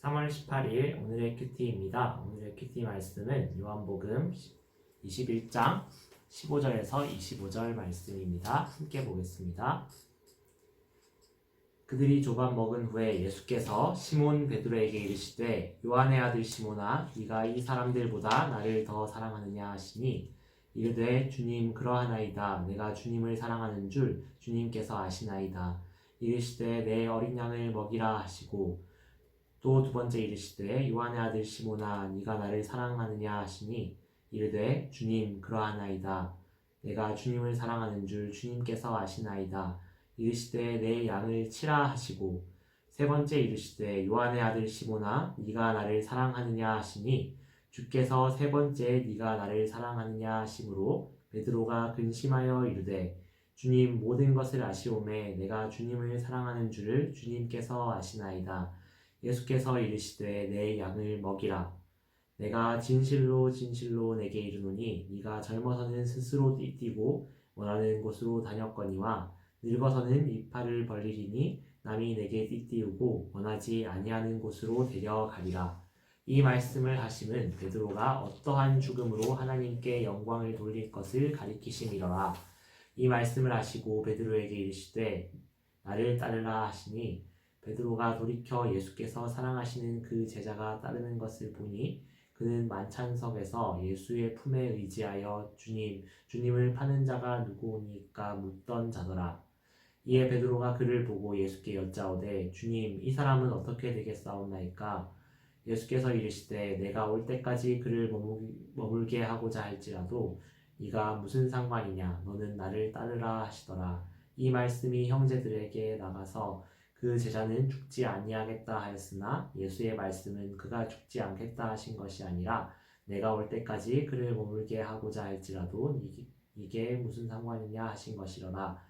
3월 18일 오늘의 큐티입니다. 오늘의 큐티 말씀은 요한복음 21장 15절에서 25절 말씀입니다. 함께 보겠습니다. 그들이 조반 먹은 후에 예수께서 시몬 베드로에게 이르시되 요한의 아들 시몬아 네가 이 사람들보다 나를 더 사랑하느냐 하시니 이르되 주님 그러하나이다. 내가 주님을 사랑하는 줄 주님께서 아시나이다. 이르시되 내 어린 양을 먹이라 하시고 또 두 번째 이르시되 요한의 아들 시몬아 네가 나를 사랑하느냐 하시니 이르되 주님 그러하나이다. 내가 주님을 사랑하는 줄 주님께서 아시나이다. 이르시되 내 양을 치라 하시고 세 번째 이르시되 요한의 아들 시몬아 네가 나를 사랑하느냐 하시니 주께서 세 번째 네가 나를 사랑하느냐 하심으로 베드로가 근심하여 이르되 주님 모든 것을 아시오매 내가 주님을 사랑하는 줄을 주님께서 아시나이다. 예수께서 이르시되 내 양을 먹이라. 내가 진실로 진실로 내게 이르노니 네가 젊어서는 스스로 뛰고 원하는 곳으로 다녔거니와 늙어서는 이팔을 벌리리니 남이 내게 띠띠우고 원하지 아니하는 곳으로 데려가리라. 이 말씀을 하심은 베드로가 어떠한 죽음으로 하나님께 영광을 돌릴 것을 가리키심이로라. 이 말씀을 하시고 베드로에게 이르시되 나를 따르라 하시니 베드로가 돌이켜 예수께서 사랑하시는 그 제자가 따르는 것을 보니 그는 만찬석에서 예수의 품에 의지하여 주님을 파는 자가 누구오니까 묻던 자더라. 이에 베드로가 그를 보고 예수께 여짜오되 주님 이 사람은 어떻게 되겠사옵나이까? 예수께서 이르시되 내가 올 때까지 그를 머물게 하고자 할지라도 네가 무슨 상관이냐? 너는 나를 따르라 하시더라. 이 말씀이 형제들에게 나가서 그 제자는 죽지 아니하겠다 하였으나 예수의 말씀은 그가 죽지 않겠다 하신 것이 아니라 내가 올 때까지 그를 머물게 하고자 할지라도 이게 무슨 상관이냐 하신 것이로라.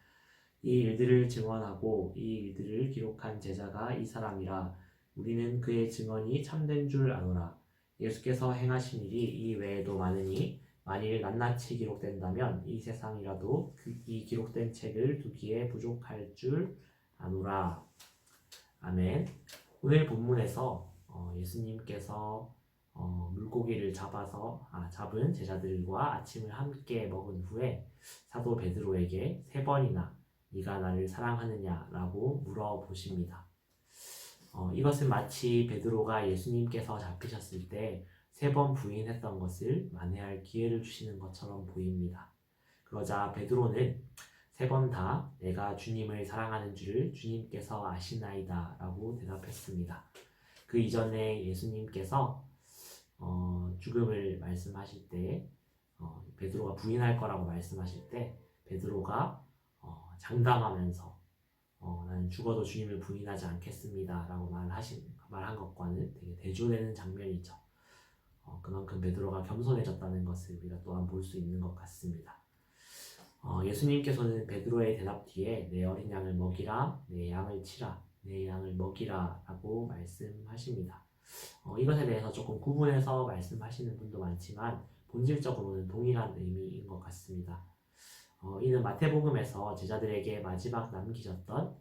이 일들을 증언하고 이 일들을 기록한 제자가 이 사람이라. 우리는 그의 증언이 참된 줄 아노라. 예수께서 행하신 일이 이 외에도 많으니 만일 낱낱이 기록된다면 이 세상이라도 이 기록된 책을 두기에 부족할 줄 아노라. 아멘. 오늘 본문에서 예수님께서 물고기를 잡은 제자들과 아침을 함께 먹은 후에 사도 베드로에게 세 번이나 네가 나를 사랑하느냐라고 물어보십니다. 이것은 마치 베드로가 예수님께서 잡히셨을 때 세 번 부인했던 것을 만회할 기회를 주시는 것처럼 보입니다. 그러자 베드로는 세 번 다 내가 주님을 사랑하는 줄을 주님께서 아시나이다 라고 대답했습니다. 그 이전에 예수님께서 죽음을 말씀하실 때 베드로가 부인할 거라고 말씀하실 때 베드로가 장담하면서 나는 죽어도 주님을 부인하지 않겠습니다 라고 말한 것과는 되게 대조되는 장면이죠. 그만큼 베드로가 겸손해졌다는 것을 우리가 또한 볼 수 있는 것 같습니다. 예수님께서는 베드로의 대답 뒤에 내 어린 양을 먹이라, 내 양을 치라, 내 양을 먹이라 라고 말씀하십니다. 이것에 대해서 조금 구분해서 말씀하시는 분도 많지만 본질적으로는 동일한 의미인 것 같습니다. 이는 마태복음에서 제자들에게 마지막 남기셨던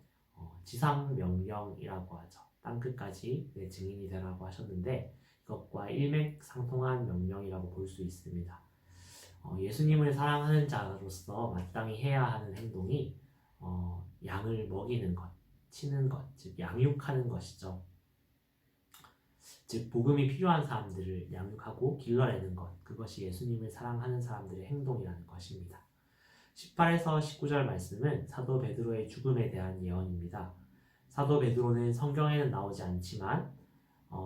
지상명령이라고 하죠. 땅끝까지 내 증인이 되라고 하셨는데 이것과 일맥상통한 명령이라고 볼 수 있습니다. 예수님을 사랑하는 자로서 마땅히 해야 하는 행동이 양을 먹이는 것, 치는 것, 즉 양육하는 것이죠. 즉 복음이 필요한 사람들을 양육하고 길러내는 것, 그것이 예수님을 사랑하는 사람들의 행동이라는 것입니다. 18에서 19절 말씀은 사도 베드로의 죽음에 대한 예언입니다. 사도 베드로는 성경에는 나오지 않지만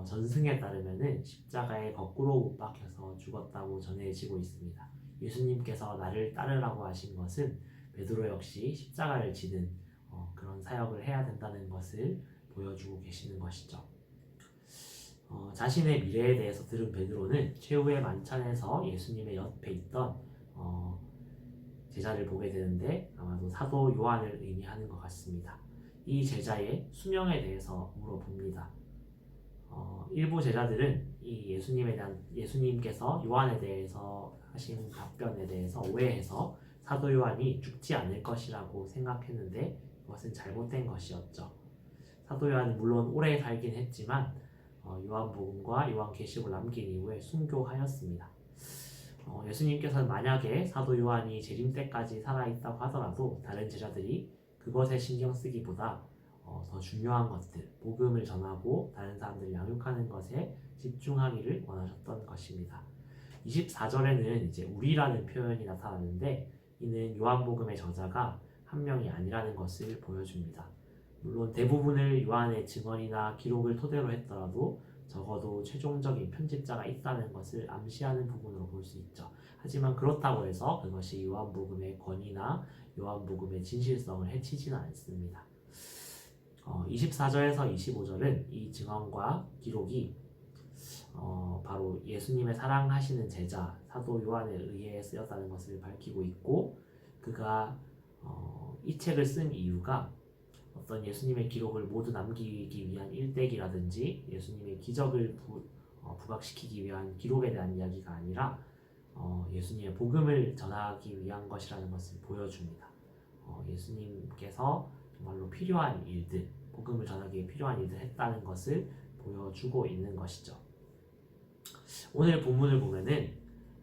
전승에 따르면은 십자가에 거꾸로 못 박혀서 죽었다고 전해지고 있습니다. 예수님께서 나를 따르라고 하신 것은 베드로 역시 십자가를 지는 그런 사역을 해야 된다는 것을 보여주고 계시는 것이죠. 자신의 미래에 대해서 들은 베드로는 최후의 만찬에서 예수님의 옆에 있던 제자를 보게 되는데 아마도 사도 요한을 의미하는 것 같습니다. 이 제자의 수명에 대해서 물어봅니다. 일부 제자들은 이 예수님께서 요한에 대해서 하신 답변에 대해서 오해해서 사도 요한이 죽지 않을 것이라고 생각했는데 그것은 잘못된 것이었죠. 사도 요한은 물론 오래 살긴 했지만 요한복음과 요한계시록을 남긴 이후에 순교하였습니다. 예수님께서는 만약에 사도 요한이 재림 때까지 살아있다고 하더라도 다른 제자들이 그것에 신경 쓰기보다 더 중요한 것들, 복음을 전하고 다른 사람들을 양육하는 것에 집중하기를 원하셨던 것입니다. 24절에는 이제 우리라는 표현이 나타나는데 이는 요한복음의 저자가 한 명이 아니라는 것을 보여줍니다. 물론 대부분을 요한의 증언이나 기록을 토대로 했더라도 적어도 최종적인 편집자가 있다는 것을 암시하는 부분으로 볼 수 있죠. 하지만 그렇다고 해서 그것이 요한복음의 권위나 요한복음의 진실성을 해치지는 않습니다. 24절에서 25절은 이 증언과 기록이 바로 예수님의 사랑하시는 제자 사도 요한에 의해 쓰였다는 것을 밝히고 있고 그가 이 책을 쓴 이유가 어떤 예수님의 기록을 모두 남기기 위한 일대기라든지 예수님의 기적을 부각시키기 위한 기록에 대한 이야기가 아니라 예수님의 복음을 전하기 위한 것이라는 것을 보여줍니다. 예수님께서 정말로 필요한 일들, 복음을 전하기 위해 필요한 일들을 했다는 것을 보여주고 있는 것이죠. 오늘 본문을 보면은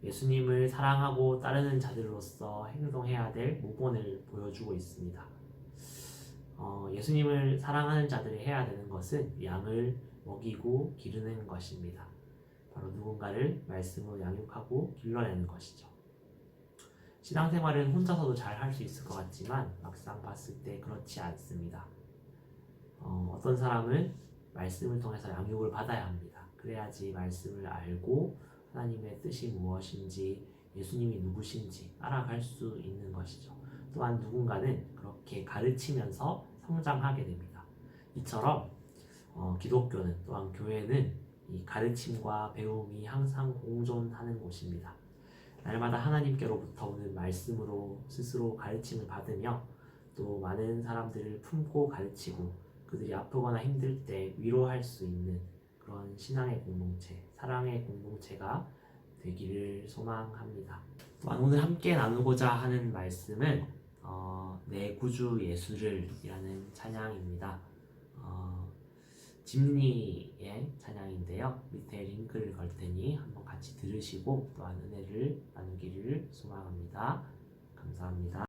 예수님을 사랑하고 따르는 자들로서 행동해야 될 모본을 보여주고 있습니다. 예수님을 사랑하는 자들이 해야 되는 것은 양을 먹이고 기르는 것입니다. 바로 누군가를 말씀으로 양육하고 길러내는 것이죠. 신앙생활은 혼자서도 잘 할 수 있을 것 같지만 막상 봤을 때 그렇지 않습니다. 어떤 사람은 말씀을 통해서 양육을 받아야 합니다. 그래야지 말씀을 알고 하나님의 뜻이 무엇인지 예수님이 누구신지 알아갈 수 있는 것이죠. 또한 누군가는 그렇게 가르치면서 성장하게 됩니다. 이처럼 기독교는 또한 교회는 이 가르침과 배움이 항상 공존하는 곳입니다. 날마다 하나님께로부터 오는 말씀으로 스스로 가르침을 받으며 또 많은 사람들을 품고 가르치고 그들이 아프거나 힘들 때 위로할 수 있는 그런 신앙의 공동체, 사랑의 공동체가 되기를 소망합니다. 또한 오늘 함께 나누고자 하는 말씀은 내 구주 예수를 이라는 찬양입니다. 집리의 찬양인데요. 밑에 링크를 걸 테니 한번 같이 들으시고 또한 은혜를 나누기를 소망합니다. 감사합니다.